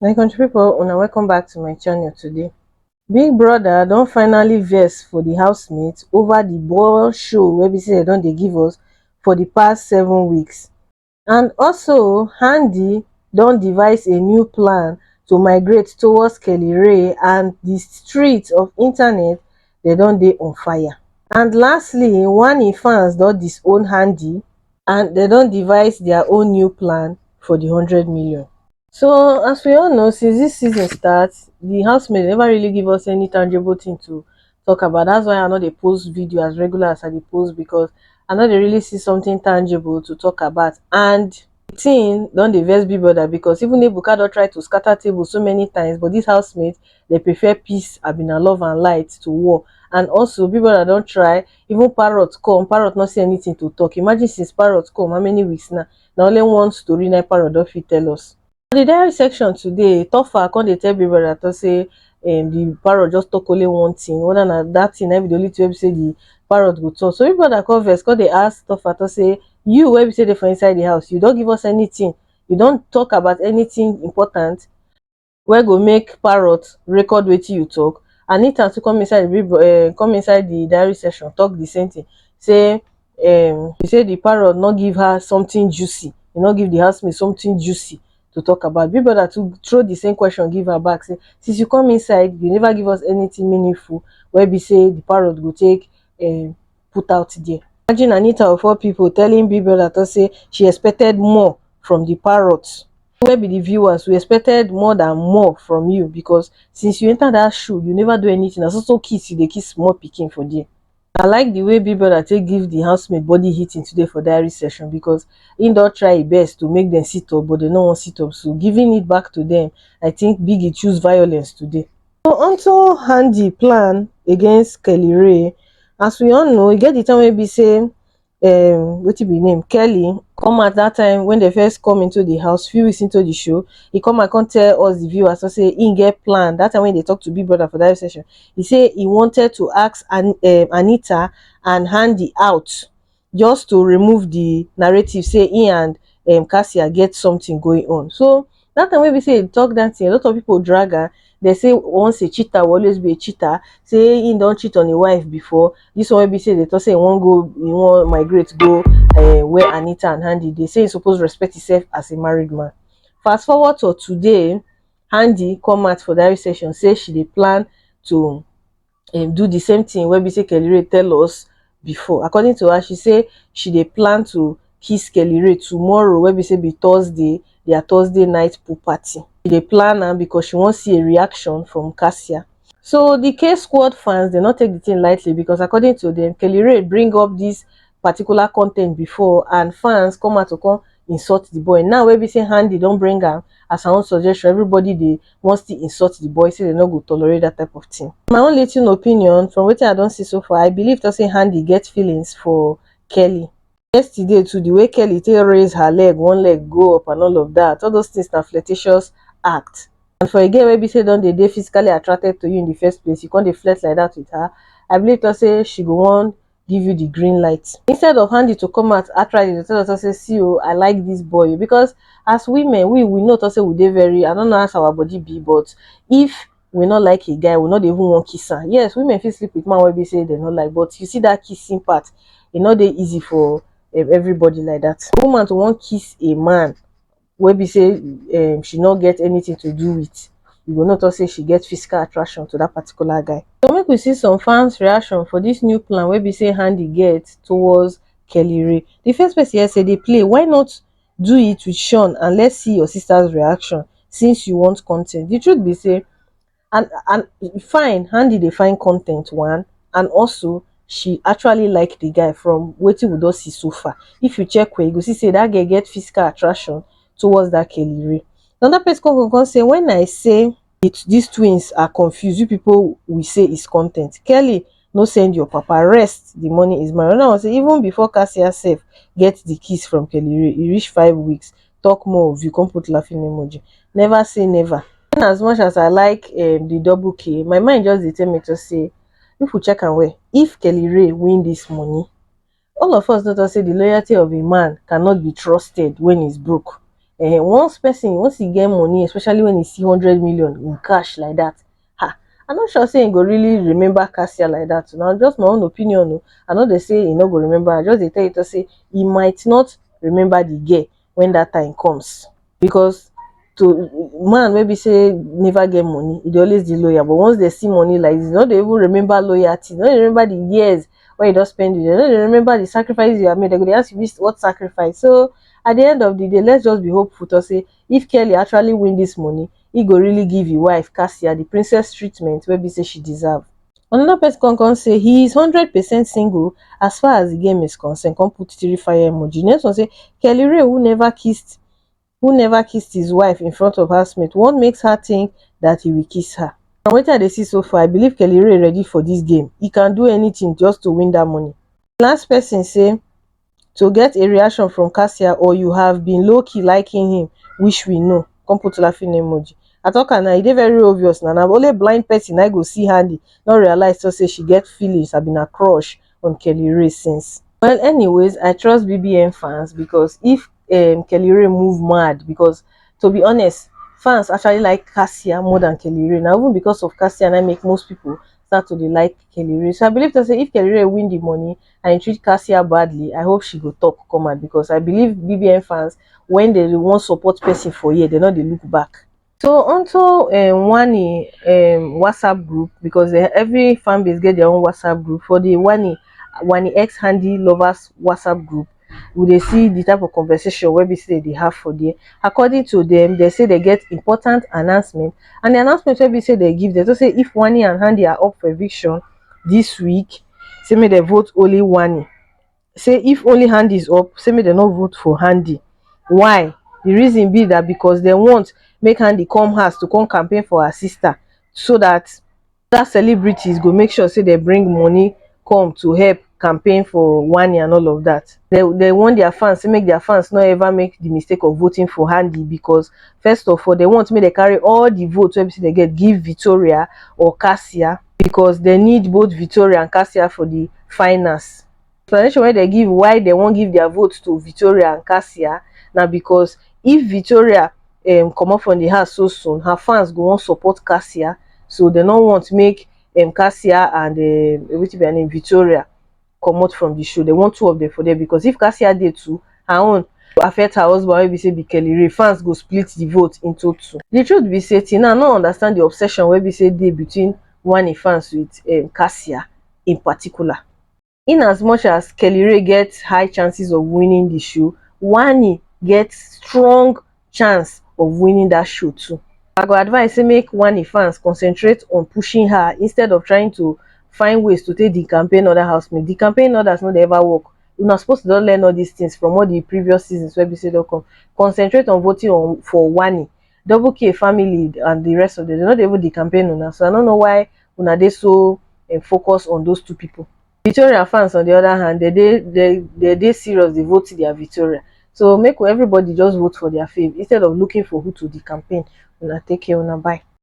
My country people, una welcome back to my channel today. Big Brother don't finally vex for the housemates over the ball show wey be say dem don dey give us for the past 7 weeks. And also, Handi don't devise a new plan to migrate towards Kellyrea, and the streets of internet they don't dey on fire. And lastly, Wanni fans don disown Handi and they don't devise their own new plan for the 100 million. So as we all know, since this season starts, the housemaid never really give us any tangible thing to talk about. That's why I know they post video as regular as I dey post, because I know they really see something tangible to talk about. And the thing don dey vex Big Brother, because even Ebuka don try to scatter table so many times, but this housemates they prefer peace, abina love and light to war. And also Big Brother don try, even Parrot come, Parrot not say anything to talk. Imagine since Parrot come, how many weeks now? Now only one story na Parrot don fit tell us. For the diary section today, Tofa come dey tell Big Brother to say the parrot just talk only one thing, whether na that thing na be the only thing wey be say the parrot go talk. So Big Brother come vex, come dey ask Tofa to say, you wey be say dey for inside the house, you don give us anything, you don talk about anything important wey go make parrot record wetin you talk. Anita to come inside the diary section talk the same thing, say you say the parrot not give her something juicy, you not give the housemaid something juicy to talk about. Big Brother to throw the same question give her back, say since you come inside you never give us anything meaningful wey be say the parrot go take put out there. Imagine Anita of all people telling Big Brother to say she expected more from the parrot. Where be the viewers? We expected more than more from you, because since you enter that show you never do anything. As also kiss, you dey kiss small pikin for there. I like the way Big Brother take give the housemaid body hitting today for diary session, because he don try his best to make them sit up, but they no want sit up. So giving it back to them, I think Biggie choose violence today. So unto Handi plan against Kellyrea, as we all know, e get the time wey be say wetin be name Kelly come at that time when they first come into the house few weeks into the show. He come and come tell us the viewers to say he get plan. That time when they talk to Big Brother for that session, he say he wanted to ask Anita and Handi out, just to remove the narrative say he and Kassia get something going on. So that time when we say talk that thing, a lot of people drag her. They say once a cheater will always be a cheater. Say he don't cheat on a wife before. This one will be say they talk say he won't migrate go where Anita and Handi. They say he supposed respect himself as a married man. Fast forward to today, Handi come out for that session, say she dey plan to do the same thing wey be say Kellyrea tell us before. According to her, she say she dey plan to kiss Kellyrea tomorrow, wey be say be Thursday, their Thursday night pool party. She dey plan am because she wan see a reaction from Kassia. So the K Squad fans, they not take the thing lightly, because according to them, Kellyrea bring up this particular content before, and fans come out to come insult the boy. Now wey be say Handi don't bring am as her own suggestion, everybody they wants to insult the boy, say they not go tolerate that type of thing. My own little opinion from what I don't see so far, I believe to say Handi get feelings for Kelly. Yesterday too, the way Kelly take raise her leg, one leg go up and all of that, all those things na flirtatious act. And for a girl wey be say don dey physically attracted to you in the first place, you can't dey flirt like that with her, I believe to say she go want give you the green light. Instead of Handi to come out actually to tell us to say, see oh, I like this boy, because as women we know to say we dey very, I don't know how our body be, but if we not like a guy, we not even want kiss her. Yes, women feel sleep with man wey be say they not like, but you see that kissing part, e not dey easy for everybody like that. A woman to want kiss a man wey be say she not get anything to do with, you will not say she get physical attraction to that particular guy. So make we see some fans reaction for this new plan wey be say Handi get towards Kellyrea. The first person here say they play, why not do it with Sean and let's see your sister's reaction, since you want content. The truth be say, and fine, Handi dey find content one, and also she actually like the guy from wetin we don see so far. If you check where you go see say that girl get physical attraction towards that Kellyrea. Another person come say, when I say these twins are confused, you people will say it's content. Kelly, no send your papa, rest, the money is mine. Another one say, even before Kassia self get the kiss from Kellyrea, e reach 5 weeks, talk more of you, come put laughing emoji. Never say never. And as much as I like the double K, my mind just dey tell me to say, if we check and where, if Kellyrea win this money, all of us know to say the loyalty of a man cannot be trusted when he's broke. Once he get money, especially when he see 100 million in cash like that, I'm not sure say he go really remember Kassia like that. Now, just my own opinion. Oh. I know they say he no go remember. I just they tell you to say he might not remember the girl when that time comes, because to man maybe say never get money, he dey always the lawyer. But once they see money like this, they even remember loyalty, they don't remember the years where you don't spend with them, they don't remember the sacrifices you have made. They go dey ask you what sacrifice. So at the end of the day, let's just be hopeful to say if Kelly actually win this money, he go really give his wife Kassia the princess treatment wey be say she deserve. Another person come say he is 100% single as far as the game is concerned. Come put three fire emoji. Next one say Kellyrea who never kissed his wife in front of housemate. What makes her think that he will kiss her? From what I see so far, I believe Kellyrea ready for this game. He can do anything just to win that money. Last person say to get a reaction from Kassia or you have been low-key liking him, which we know. Come put laughing emoji. I talk now, e dey very obvious now. I'm only blind person I go see Handi, not realize to say she get feelings. I've been a crush on Kellyrea since. Well, anyways, I trust BBN fans, because if Kellyrea move mad, because to be honest, fans actually like Kassia more than Kellyrea. Now, even because of Kassia, and I make most people start to dey like Kellyrea. So I believe to say if Kellyrea win the money and treat Kassia badly, I hope she go talk come out, because I believe BBN fans, when they want support person for year, they know they look back. So onto Wanni WhatsApp group, because every fan base get their own WhatsApp group. For the Wanni X Handi lovers WhatsApp group, we dey see the type of conversation where we say they have for there. According to them, they say they get important announcement, and the announcement where we say they give them to say if Wanni and Handi are up for eviction this week, say may they vote only Wanni. Say if only Handi is up, say may they not vote for Handi. Why? The reason be that because they want make Handi come house to come campaign for her sister, so that other celebrities go make sure say they bring money come to help campaign for Wanni and all of that. They want their fans to make their fans not ever make the mistake of voting for Handi, because first of all, they want me they carry all the votes wey they get give Victoria or Kassia, because they need both Victoria and Kassia for the finals. Explanation where they give why they won't give their votes to Victoria and Kassia now, because if Victoria come up from the house so soon, her fans go on support Kassia, so they don't want to make Kassia and which be her name Victoria come out from the show. They want two of them for them, because if Kassia did too, her own affect her husband wey be say be Kellyrea, fans go split the vote into two. The truth be say till now I no understand the obsession wey be say dey between Wanni fans with Kassia in particular. In as much as Kellyrea gets high chances of winning the show, Wanni gets strong chance of winning that show too. I go advise say make Wanni fans concentrate on pushing her instead of trying to find ways to take the campaign other housemates. The campaign others no dey ever work. You're not supposed to don't learn all these things from all the previous seasons where we say don't come. Concentrate on voting for Wanni. Double K family and the rest of them, they're not even the campaign owner. So I don't know why una dey so focus on those two people. Victoria fans on the other hand, they serious, they vote their Victoria. So make everybody just vote for their fave instead of looking for who to the campaign. Una take care, una bye.